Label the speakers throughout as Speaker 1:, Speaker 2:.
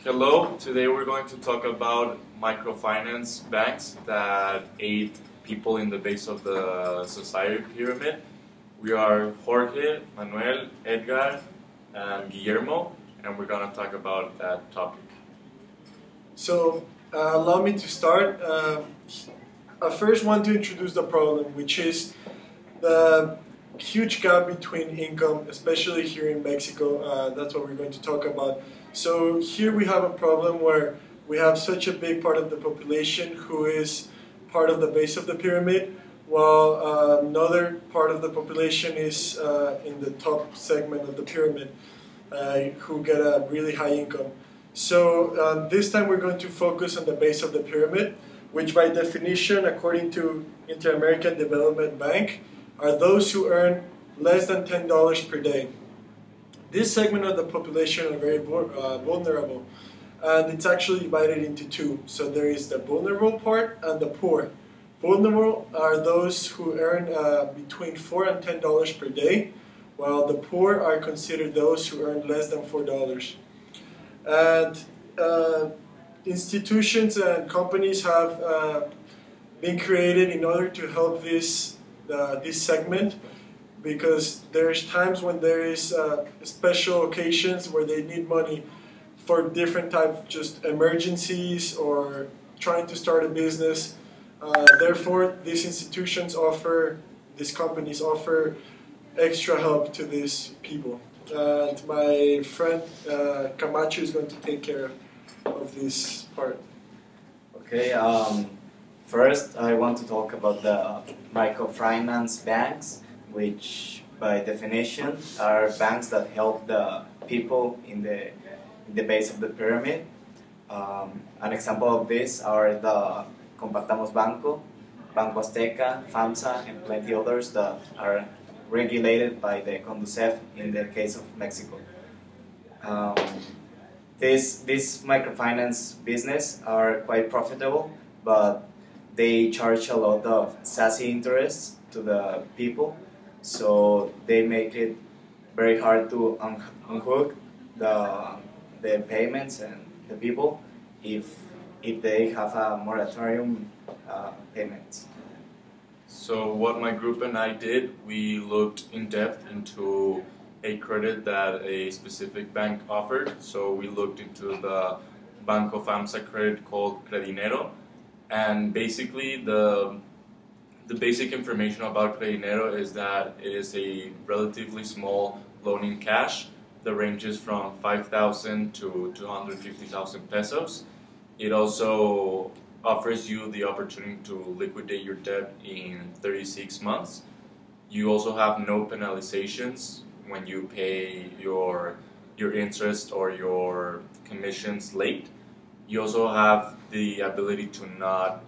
Speaker 1: Hello, today we're going to talk about microfinance banks that aid people in the base of the society pyramid. We are Jorge, Manuel, Edgar, and Guillermo, and we're going to talk about that topic.
Speaker 2: So, allow me to start. I first want to introduce the problem, which is the huge gap between income, especially here in Mexico. That's what we're going to talk about. So, here we have a problem where we have such a big part of the population who is part of the base of the pyramid, while another part of the population is in the top segment of the pyramid, who get a really high income. So this time we're going to focus on the base of the pyramid, which by definition, according to Inter-American Development Bank, are those who earn less than $10 per day. This segment of the population are very vulnerable, and it's actually divided into two. So there is the vulnerable part and the poor. Vulnerable are those who earn between $4 and $10 per day, while the poor are considered those who earn less than $4. And institutions and companies have been created in order to help this segment, because there's times when there is special occasions where they need money for different types, just emergencies or trying to start a business. Therefore, these companies offer extra help to these people. And my friend Camacho is going to take care of this part.
Speaker 3: Okay, first I want to talk about the microfinance banks, which by definition are banks that help the people in the base of the pyramid. An example of this are the Compartamos Banco, Banco Azteca, FAMSA, and plenty others that are regulated by the Conducef in the case of Mexico. This microfinance business are quite profitable, but they charge a lot of sassy interest to the people, so they make it very hard to unhook the payments and the people if they have a moratorium payments.
Speaker 1: So what my group and I did, we looked in depth into a credit that a specific bank offered. So we looked into the Banco FAMSA credit called Credinero, and basically the basic information about Credinero is that it is a relatively small loan in cash that ranges from 5,000 to 250,000 pesos. It also offers you the opportunity to liquidate your debt in 36 months. You also have no penalizations when you pay your interest or your commissions late. You also have the ability to not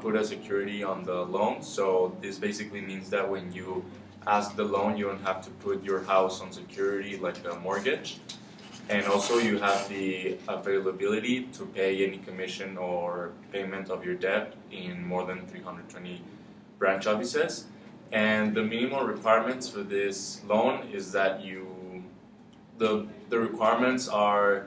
Speaker 1: put a security on the loan. So this basically means that when you ask the loan, you don't have to put your house on security like a mortgage. And also you have the availability to pay any commission or payment of your debt in more than 320 branch offices. And the minimum requirements for this loan is that the requirements are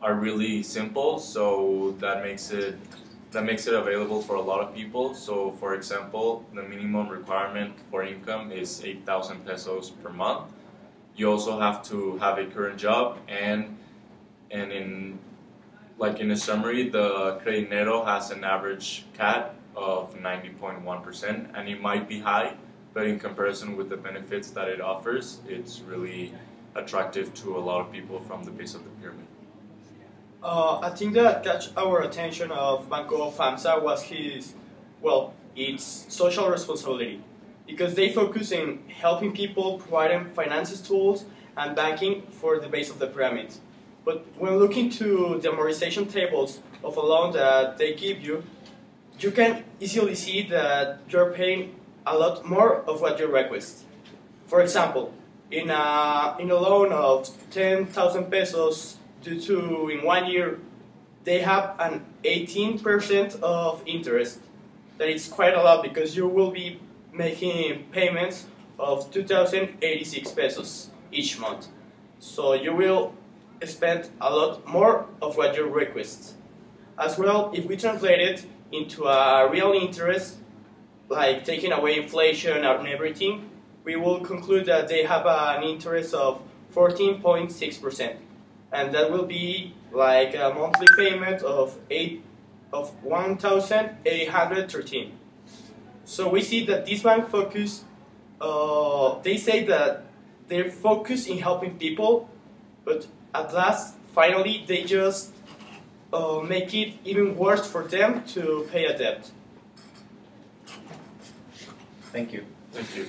Speaker 1: really simple, so that makes it available for a lot of people. So for example, the minimum requirement for income is 8,000 pesos per month. You also have to have a current job, and in a summary, the Credinero has an average CAT of 90.1%, and it might be high, but in comparison with the benefits that it offers, it's really attractive to a lot of people from the base of the pyramid.
Speaker 4: I think that catch our attention of Banco FAMSA was its social responsibility, because they focus in helping people, providing finances tools and banking for the base of the pyramid. But when looking to the amortization tables of a loan that they give you, you can easily see that you're paying a lot more of what you request. For example, in a loan of 10,000 pesos, due to in 1 year, they have an 18% of interest. That is quite a lot, because you will be making payments of 2,086 pesos each month. So you will spend a lot more of what you request. As well, if we translate it into a real interest, like taking away inflation and everything, we will conclude that they have an interest of 14.6%, and that will be like a monthly payment of 1,813. So we see that this bank focus. They say that they're focused in helping people, but at last, finally, they just make it even worse for them to pay a debt.
Speaker 3: Thank you.
Speaker 1: Thank you.